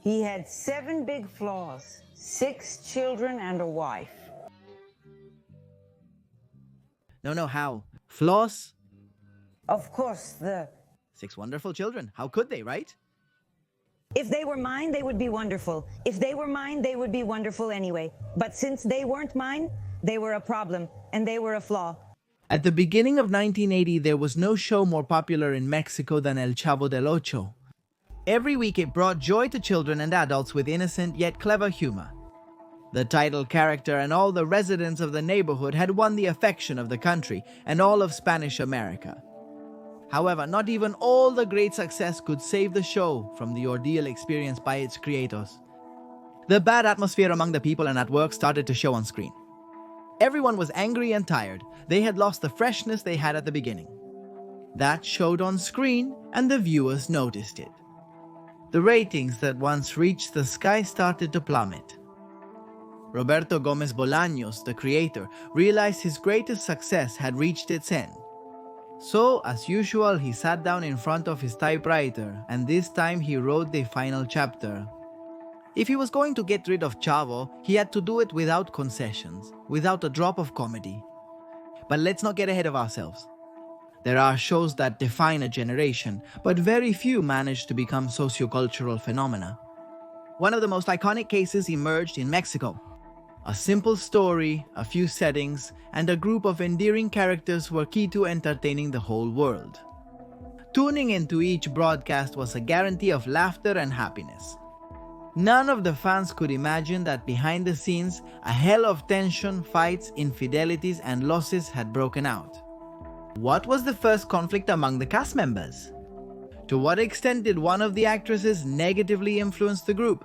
He had 7 big flaws, 6 children and a wife. No, how? Flaws? Of course, 6 wonderful children. How could they, right? if they were mine, they would be wonderful. If they were mine, they would be wonderful anyway. But since they weren't mine, they were a problem, and they were a flaw. At the beginning of 1980, there was no show more popular in Mexico than El Chavo del Ocho. Every week it brought joy to children and adults with innocent yet clever humor. The title character and all the residents of the neighborhood had won the affection of the country and all of Spanish America. However, not even all the great success could save the show from the ordeal experienced by its creators. The bad atmosphere among the people and at work started to show on screen. Everyone was angry and tired. They had lost the freshness they had at the beginning. That showed on screen, and the viewers noticed it. The ratings that once reached the sky started to plummet. Roberto Gómez Bolaños, the creator, realized his greatest success had reached its end. So, as usual, he sat down in front of his typewriter, and this time he wrote the final chapter. If he was going to get rid of Chavo, he had to do it without concessions, without a drop of comedy. But let's not get ahead of ourselves. There are shows that define a generation, but very few manage to become sociocultural phenomena. One of the most iconic cases emerged in Mexico. A simple story, a few settings, and a group of endearing characters were key to entertaining the whole world. Tuning into each broadcast was a guarantee of laughter and happiness. None of the fans could imagine that behind the scenes, a hell of tension, fights, infidelities, and losses had broken out. What was the first conflict among the cast members? To what extent did one of the actresses negatively influence the group?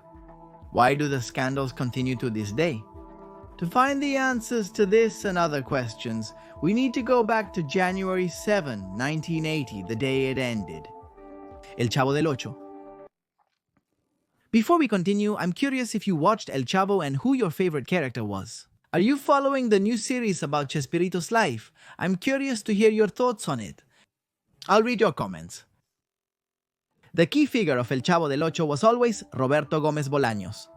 Why do the scandals continue to this day? To find the answers to this and other questions, we need to go back to January 7, 1980, the day it ended. El Chavo del Ocho. Before we continue, I'm curious if you watched El Chavo and who your favorite character was. Are you following the new series about Chespirito's life? I'm curious to hear your thoughts on it. I'll read your comments. The key figure of El Chavo del Ocho was always Roberto Gómez Bolaños.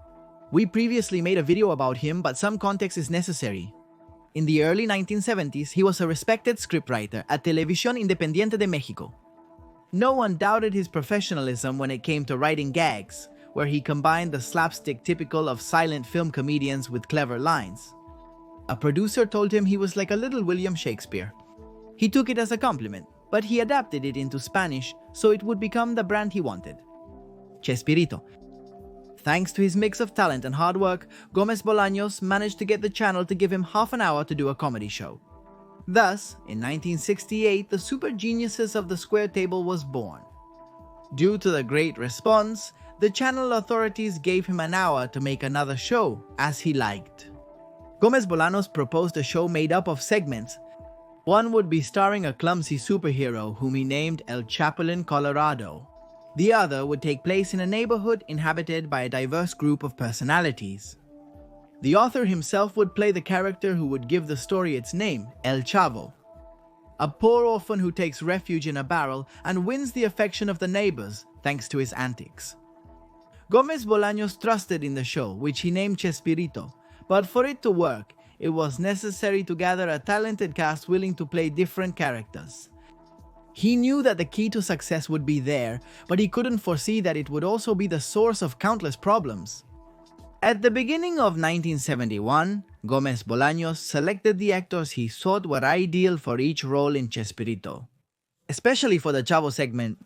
We previously made a video about him, but some context is necessary. In the early 1970s, he was a respected scriptwriter at Televisión Independiente de México. No one doubted his professionalism when it came to writing gags, where he combined the slapstick typical of silent film comedians with clever lines. A producer told him he was like a little William Shakespeare. He took it as a compliment, but he adapted it into Spanish so it would become the brand he wanted. Chespirito. Thanks to his mix of talent and hard work, Gómez Bolaños managed to get the channel to give him half an hour to do a comedy show. Thus, in 1968, the Super Geniuses of the Square Table was born. Due to the great response, the channel authorities gave him an hour to make another show, as he liked. Gómez Bolaños proposed a show made up of segments. One would be starring a clumsy superhero whom he named El Chapulín Colorado. The other would take place in a neighborhood inhabited by a diverse group of personalities. The author himself would play the character who would give the story its name, El Chavo, a poor orphan who takes refuge in a barrel and wins the affection of the neighbors thanks to his antics. Gómez Bolaños trusted in the show, which he named Chespirito, but for it to work, it was necessary to gather a talented cast willing to play different characters. He knew that the key to success would be there, but he couldn't foresee that it would also be the source of countless problems. At the beginning of 1971, Gómez Bolaños selected the actors he thought were ideal for each role in Chespirito. Especially for the Chavo segment,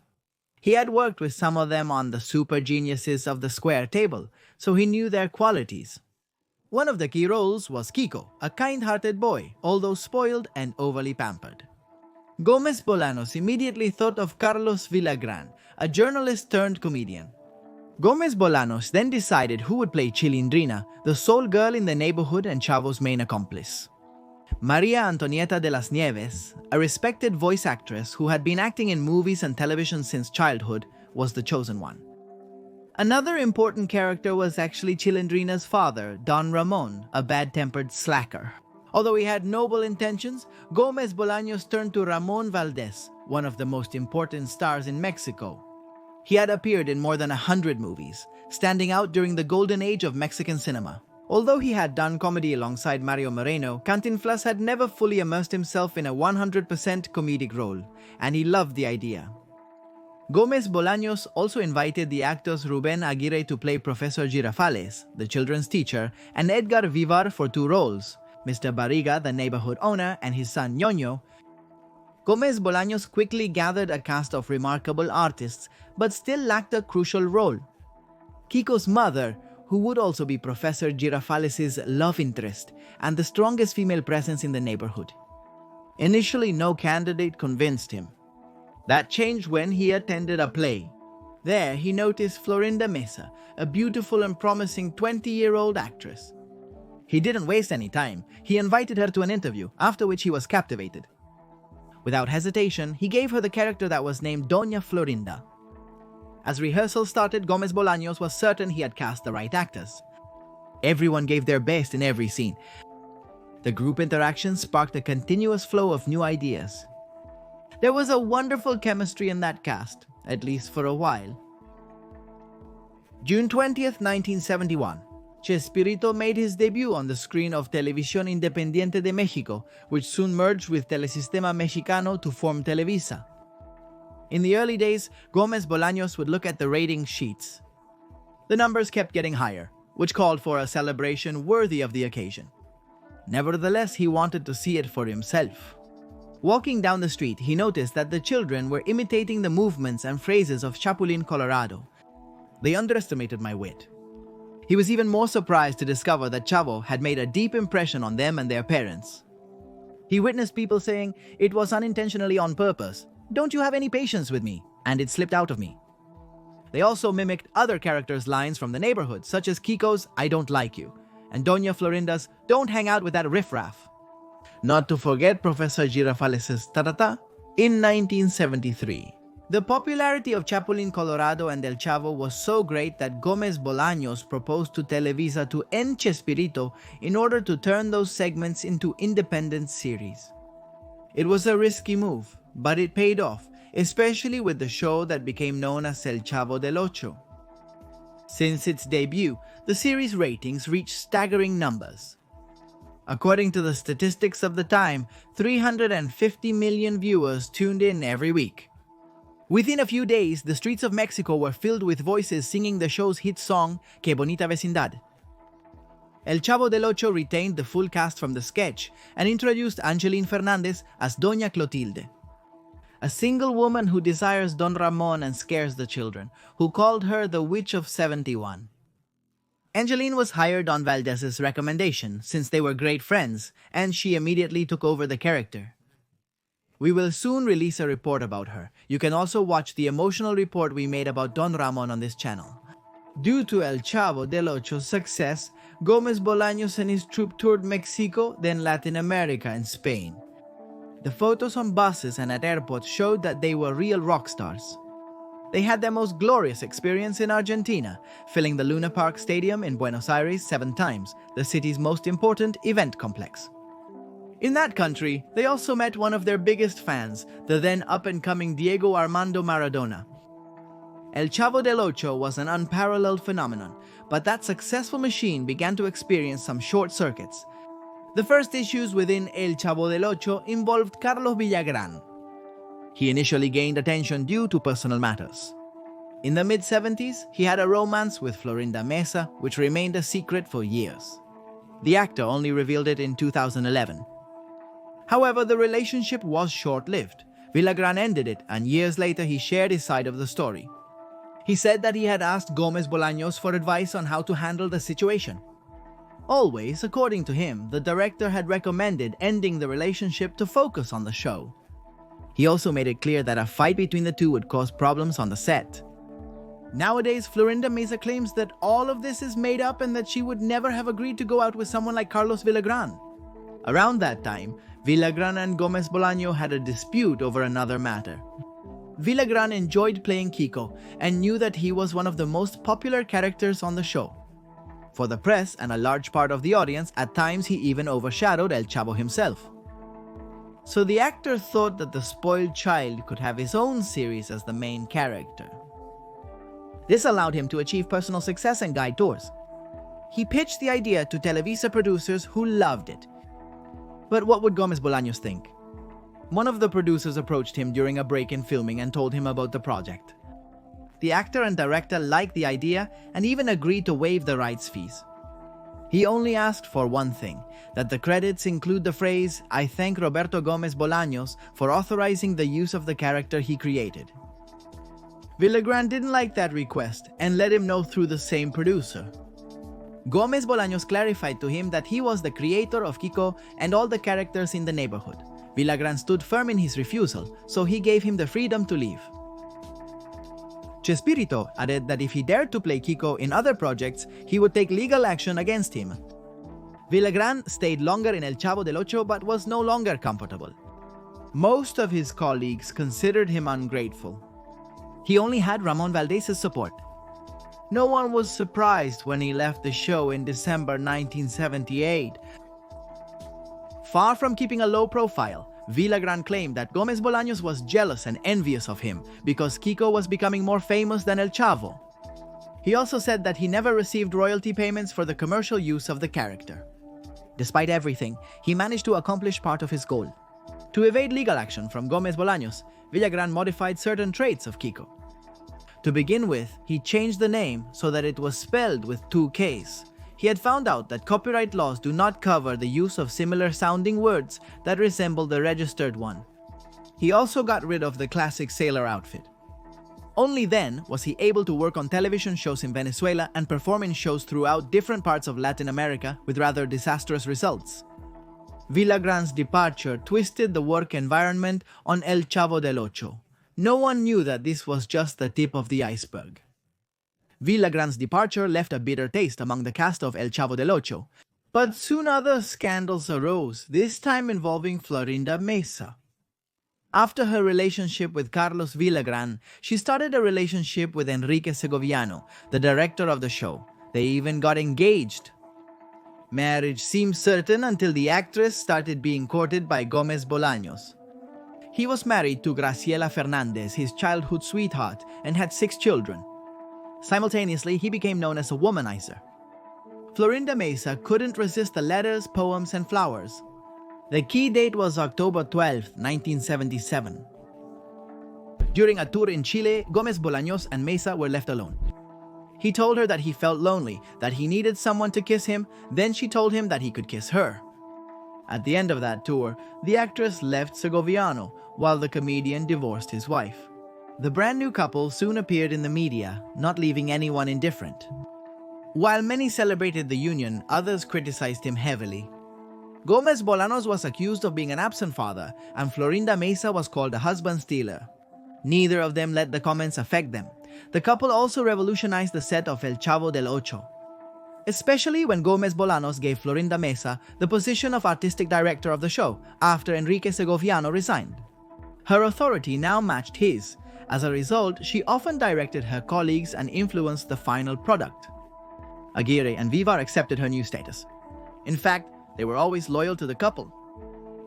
he had worked with some of them on the Super Geniuses of the Square Table, so he knew their qualities. One of the key roles was Kiko, a kind-hearted boy, although spoiled and overly pampered. Gómez Bolaños immediately thought of Carlos Villagrán, a journalist turned comedian. Gómez Bolaños then decided who would play Chilindrina, the sole girl in the neighborhood and Chavo's main accomplice. María Antonieta de las Nieves, a respected voice actress who had been acting in movies and television since childhood, was the chosen one. Another important character was actually Chilindrina's father, Don Ramon, a bad-tempered slacker. Although he had noble intentions, Gómez Bolaños turned to Ramón Valdés, one of the most important stars in Mexico. He had appeared in more than 100 movies, standing out during the golden age of Mexican cinema. Although he had done comedy alongside Mario Moreno, Cantinflas had never fully immersed himself in a 100% comedic role, and he loved the idea. Gómez Bolaños also invited the actors Rubén Aguirre to play Professor Girafales, the children's teacher, and Edgar Vivar for 2 roles, Mr. Barriga, the neighborhood owner, and his son Ñoño. Gómez Bolaños quickly gathered a cast of remarkable artists, but still lacked a crucial role. Kiko's mother, who would also be Professor Girafales' love interest and the strongest female presence in the neighborhood. Initially, no candidate convinced him. That changed when he attended a play. There, he noticed Florinda Meza, a beautiful and promising 20-year-old actress. He didn't waste any time. He invited her to an interview, after which he was captivated. Without hesitation, he gave her the character that was named Doña Florinda. As rehearsal started, Gómez Bolaños was certain he had cast the right actors. Everyone gave their best in every scene. The group interaction sparked a continuous flow of new ideas. There was a wonderful chemistry in that cast, at least for a while. June 20th, 1971. Chespirito made his debut on the screen of Televisión Independiente de México, which soon merged with Telesistema Mexicano to form Televisa. In the early days, Gómez Bolaños would look at the rating sheets. The numbers kept getting higher, which called for a celebration worthy of the occasion. Nevertheless, he wanted to see it for himself. Walking down the street, he noticed that the children were imitating the movements and phrases of Chapulín Colorado. They underestimated my wit. He was even more surprised to discover that Chavo had made a deep impression on them and their parents. He witnessed people saying, "It was unintentionally on purpose. Don't you have any patience with me?" And it slipped out of me. They also mimicked other characters' lines from the neighborhood, such as Kiko's "I don't like you" and Doña Florinda's "Don't hang out with that riffraff." Not to forget Professor Girafales' "Tarata" in 1973. The popularity of Chapulín Colorado and El Chavo was so great that Gómez Bolaños proposed to Televisa to end Chespirito in order to turn those segments into independent series. It was a risky move, but it paid off, especially with the show that became known as El Chavo del Ocho. Since its debut, the series' ratings reached staggering numbers. According to the statistics of the time, 350 million viewers tuned in every week. Within a few days, the streets of Mexico were filled with voices singing the show's hit song, Que Bonita Vecindad. El Chavo del Ocho retained the full cast from the sketch and introduced Angeline Fernandez as Doña Clotilde, a single woman who desires Don Ramon and scares the children, who called her the Witch of 71. Angeline was hired on Valdez's recommendation since they were great friends, and she immediately took over the character. We will soon release a report about her. You can also watch the emotional report we made about Don Ramon on this channel. Due to El Chavo del Ocho's success, Gómez Bolaños and his troupe toured Mexico, then Latin America and Spain. The photos on buses and at airports showed that they were real rock stars. They had their most glorious experience in Argentina, filling the Luna Park Stadium in Buenos Aires 7 times, the city's most important event complex. In that country, they also met one of their biggest fans, the then up-and-coming Diego Armando Maradona. El Chavo del Ocho was an unparalleled phenomenon, but that successful machine began to experience some short circuits. The first issues within El Chavo del Ocho involved Carlos Villagrán. He initially gained attention due to personal matters. In the mid-70s, he had a romance with Florinda Meza, which remained a secret for years. The actor only revealed it in 2011. However, the relationship was short-lived. Villagrán ended it, and years later he shared his side of the story. He said that he had asked Gómez Bolaños for advice on how to handle the situation. Always, according to him, the director had recommended ending the relationship to focus on the show. He also made it clear that a fight between the two would cause problems on the set. Nowadays, Florinda Meza claims that all of this is made up and that she would never have agreed to go out with someone like Carlos Villagrán. Around that time, Villagrán and Gómez Bolaños had a dispute over another matter. Villagrán enjoyed playing Kiko and knew that he was one of the most popular characters on the show. For the press and a large part of the audience, at times he even overshadowed El Chavo himself. So the actor thought that the spoiled child could have his own series as the main character. This allowed him to achieve personal success and guide tours. He pitched the idea to Televisa producers who loved it. But what would Gómez Bolaños think? One of the producers approached him during a break in filming and told him about the project. The actor and director liked the idea and even agreed to waive the rights fees. He only asked for one thing, that the credits include the phrase, "I thank Roberto Gómez Bolaños for authorizing the use of the character he created." Villagrán didn't like that request and let him know through the same producer. Gómez Bolaños clarified to him that he was the creator of Kiko and all the characters in the neighborhood. Villagrán stood firm in his refusal, so he gave him the freedom to leave. Chespirito added that if he dared to play Kiko in other projects, he would take legal action against him. Villagrán stayed longer in El Chavo del Ocho but was no longer comfortable. Most of his colleagues considered him ungrateful. He only had Ramon Valdez's support. No one was surprised when he left the show in December 1978. Far from keeping a low profile, Villagrán claimed that Gómez Bolaños was jealous and envious of him because Kiko was becoming more famous than El Chavo. He also said that he never received royalty payments for the commercial use of the character. Despite everything, he managed to accomplish part of his goal. To evade legal action from Gómez Bolaños, Villagrán modified certain traits of Kiko. To begin with, he changed the name so that it was spelled with 2 Ks. He had found out that copyright laws do not cover the use of similar sounding words that resemble the registered one. He also got rid of the classic sailor outfit. Only then was he able to work on television shows in Venezuela and perform in shows throughout different parts of Latin America with rather disastrous results. Villagrán's departure twisted the work environment on El Chavo del Ocho. No one knew that this was just the tip of the iceberg. Villagrán's departure left a bitter taste among the cast of El Chavo del Ocho. But soon other scandals arose, this time involving Florinda Meza. After her relationship with Carlos Villagrán, she started a relationship with Enrique Segoviano, the director of the show. They even got engaged. Marriage seemed certain until the actress started being courted by Gómez Bolaños. He was married to Graciela Fernández, his childhood sweetheart, and had 6 children. Simultaneously, he became known as a womanizer. Florinda Meza couldn't resist the letters, poems, and flowers. The key date was October 12, 1977. During a tour in Chile, Gómez Bolaños and Meza were left alone. He told her that he felt lonely, that he needed someone to kiss him, then she told him that he could kiss her. At the end of that tour, the actress left Segoviano, while the comedian divorced his wife. The brand new couple soon appeared in the media, not leaving anyone indifferent. While many celebrated the union, others criticized him heavily. Gómez Bolaños was accused of being an absent father, and Florinda Meza was called a husband stealer. Neither of them let the comments affect them. The couple also revolutionized the set of El Chavo del Ocho, especially when Gómez Bolaños gave Florinda Meza the position of artistic director of the show after Enrique Segoviano resigned. Her authority now matched his. As a result, she often directed her colleagues and influenced the final product. Aguirre and Vivar accepted her new status. In fact, they were always loyal to the couple.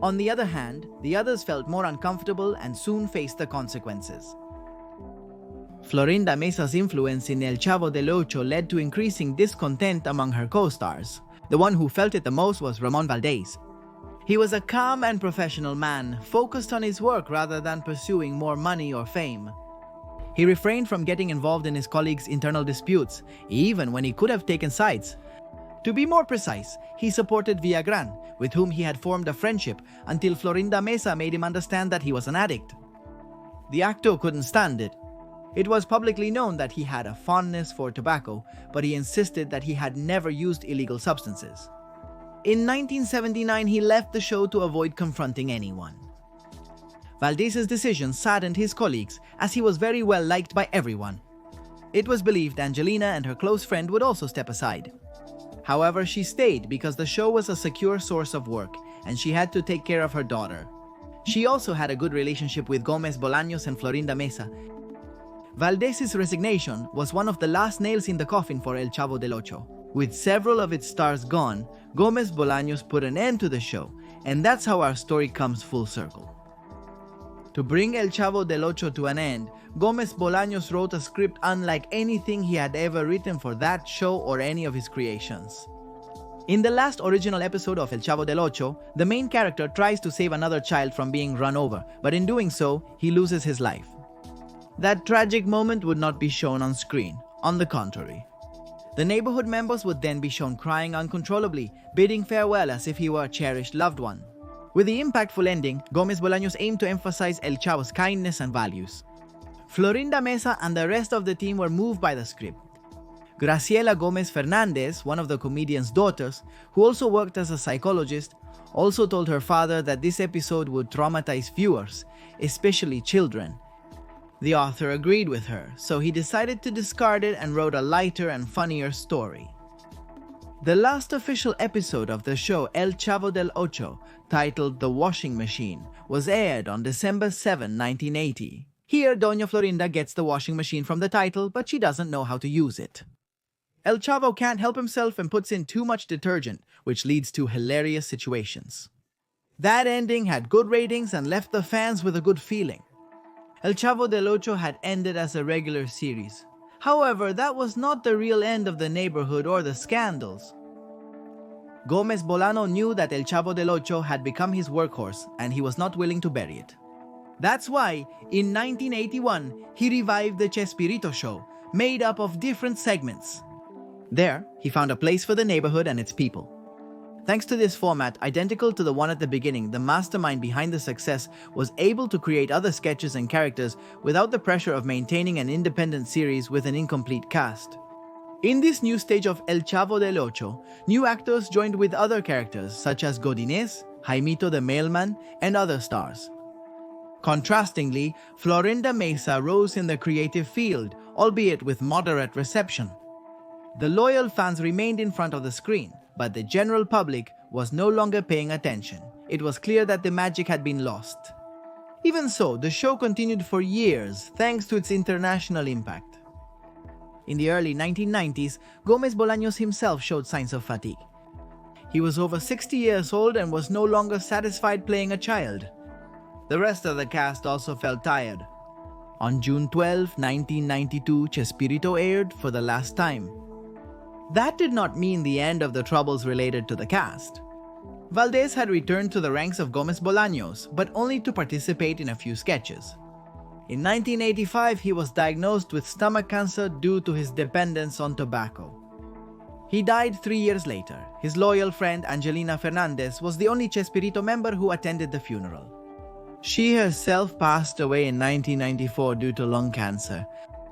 On the other hand, the others felt more uncomfortable and soon faced the consequences. Florinda Meza's influence in El Chavo del Ocho led to increasing discontent among her co-stars. The one who felt it the most was Ramon Valdez. He was a calm and professional man, focused on his work rather than pursuing more money or fame. He refrained from getting involved in his colleagues' internal disputes, even when he could have taken sides. To be more precise, he supported Villagrán, with whom he had formed a friendship until Florinda Meza made him understand that he was an addict. The actor couldn't stand it. It was publicly known that he had a fondness for tobacco, but he insisted that he had never used illegal substances. In 1979, he left the show to avoid confronting anyone. Valdez's decision saddened his colleagues, as he was very well liked by everyone. It was believed Angelina and her close friend would also step aside. However, she stayed because the show was a secure source of work, and she had to take care of her daughter. She also had a good relationship with Gómez Bolaños and Florinda Meza. Valdez's resignation was one of the last nails in the coffin for El Chavo del Ocho. With several of its stars gone, Gómez Bolaños put an end to the show, and that's how our story comes full circle. To bring El Chavo del Ocho to an end, Gómez Bolaños wrote a script unlike anything he had ever written for that show or any of his creations. In the last original episode of El Chavo del Ocho, the main character tries to save another child from being run over, but in doing so, he loses his life. That tragic moment would not be shown on screen. On the contrary, the neighborhood members would then be shown crying uncontrollably, bidding farewell as if he were a cherished loved one. With the impactful ending, Gómez Bolaños aimed to emphasize El Chavo's kindness and values. Florinda, Meza, and the rest of the team were moved by the script. Graciela Gómez Fernandez, one of the comedian's daughters, who also worked as a psychologist, also told her father that this episode would traumatize viewers, especially children. The author agreed with her, so he decided to discard it and wrote a lighter and funnier story. The last official episode of the show El Chavo del Ocho, titled The Washing Machine, was aired on December 7, 1980. Here, Doña Florinda gets the washing machine from the title, but she doesn't know how to use it. El Chavo can't help himself and puts in too much detergent, which leads to hilarious situations. That ending had good ratings and left the fans with a good feeling. El Chavo del Ocho had ended as a regular series. However, that was not the real end of the neighborhood or the scandals. Gómez Bolaños knew that El Chavo del Ocho had become his workhorse and he was not willing to bury it. That's why, in 1981, he revived the Chespirito show, made up of different segments. There, he found a place for the neighborhood and its people. Thanks to this format, identical to the one at the beginning, the mastermind behind the success was able to create other sketches and characters without the pressure of maintaining an independent series with an incomplete cast. In this new stage of El Chavo del Ocho, new actors joined with other characters such as Godinez, Jaimito the Mailman, and other stars. Contrastingly, Florinda Meza rose in the creative field, albeit with moderate reception. The loyal fans remained in front of the screen, but the general public was no longer paying attention. It was clear that the magic had been lost. Even so, the show continued for years thanks to its international impact. In the early 1990s, Gómez Bolaños himself showed signs of fatigue. He was over 60 years old and was no longer satisfied playing a child. The rest of the cast also felt tired. On June 12, 1992, Chespirito aired for the last time. That did not mean the end of the troubles related to the cast. Valdez had returned to the ranks of Gómez Bolaños, but only to participate in a few sketches. In 1985, he was diagnosed with stomach cancer due to his dependence on tobacco. He died 3 years later. His loyal friend Angelina Fernandez was the only Chespirito member who attended the funeral. She herself passed away in 1994 due to lung cancer.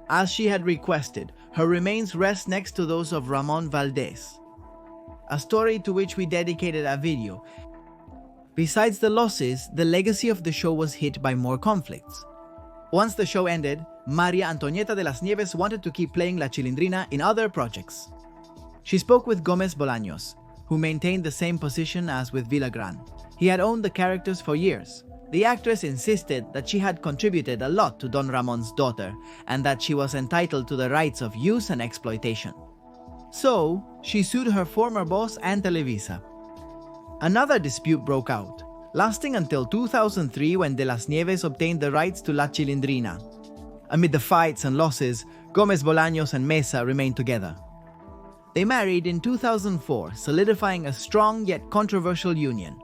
As she had requested, her remains rest next to those of Ramon Valdez, a story to which we dedicated a video. Besides the losses, the legacy of the show was hit by more conflicts. Once the show ended, Maria Antonieta de las Nieves wanted to keep playing La Chilindrina in other projects. She spoke with Gómez Bolaños, who maintained the same position as with Villagrán. He had owned the characters for years. The actress insisted that she had contributed a lot to Don Ramon's daughter and that she was entitled to the rights of use and exploitation. So, she sued her former boss and Televisa. Another dispute broke out, lasting until 2003 when De las Nieves obtained the rights to La Chilindrina. Amid the fights and losses, Gómez Bolaños and Meza remained together. They married in 2004, solidifying a strong yet controversial union.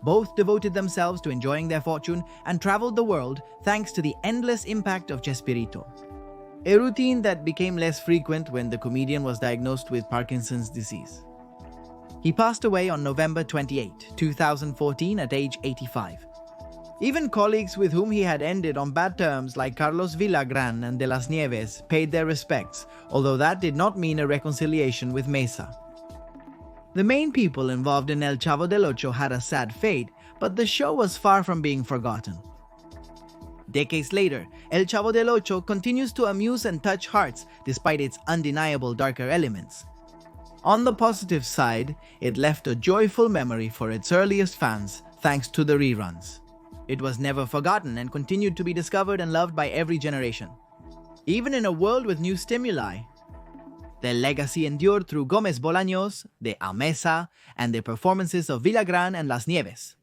Both devoted themselves to enjoying their fortune and traveled the world thanks to the endless impact of Chespirito, a routine that became less frequent when the comedian was diagnosed with Parkinson's disease. He passed away on November 28, 2014 at age 85. Even colleagues with whom he had ended on bad terms like Carlos Villagrán and De las Nieves paid their respects, although that did not mean a reconciliation with Meza. The main people involved in El Chavo del Ocho had a sad fate, but the show was far from being forgotten. Decades later, El Chavo del Ocho continues to amuse and touch hearts despite its undeniable darker elements. On the positive side, it left a joyful memory for its earliest fans thanks to the reruns. It was never forgotten and continued to be discovered and loved by every generation. Even in a world with new stimuli, their legacy endured through Gómez Bolaños, the Meza, and the performances of Villagrán and Las Nieves.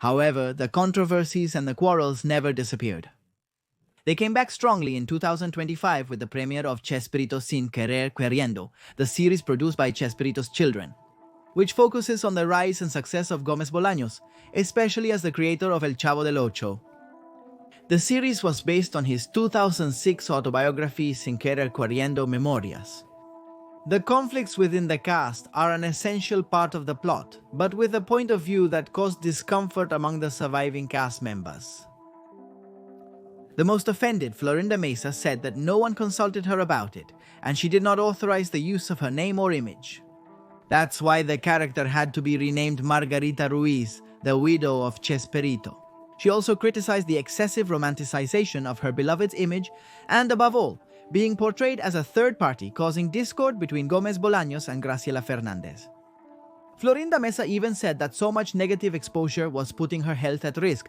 However, the controversies and the quarrels never disappeared. They came back strongly in 2025 with the premiere of Chespirito Sin Querer Queriendo, the series produced by Chespirito's children, which focuses on the rise and success of Gómez Bolaños, especially as the creator of El Chavo del Ocho. The series was based on his 2006 autobiography Sin Querer Queriendo Memorias. The conflicts within the cast are an essential part of the plot, but with a point of view that caused discomfort among the surviving cast members. The most offended, Florinda Meza, said that no one consulted her about it, and she did not authorize the use of her name or image. That's why the character had to be renamed Margarita Ruiz, the widow of Chespirito. She also criticized the excessive romanticization of her beloved's image and, above all, being portrayed as a third party, causing discord between Gómez Bolaños and Graciela Fernandez. Florinda Meza even said that so much negative exposure was putting her health at risk.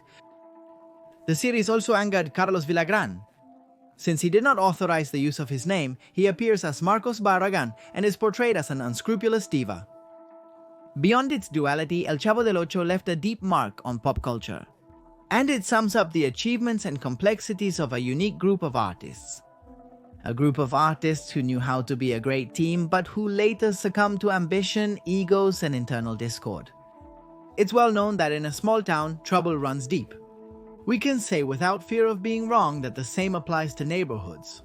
The series also angered Carlos Villagrán. Since he did not authorize the use of his name, he appears as Marcos Barragán and is portrayed as an unscrupulous diva. Beyond its duality, El Chavo del Ocho left a deep mark on pop culture. And it sums up the achievements and complexities of a unique group of artists. A group of artists who knew how to be a great team, but who later succumbed to ambition, egos, and internal discord. It's well known that in a small town, trouble runs deep. We can say without fear of being wrong that the same applies to neighborhoods.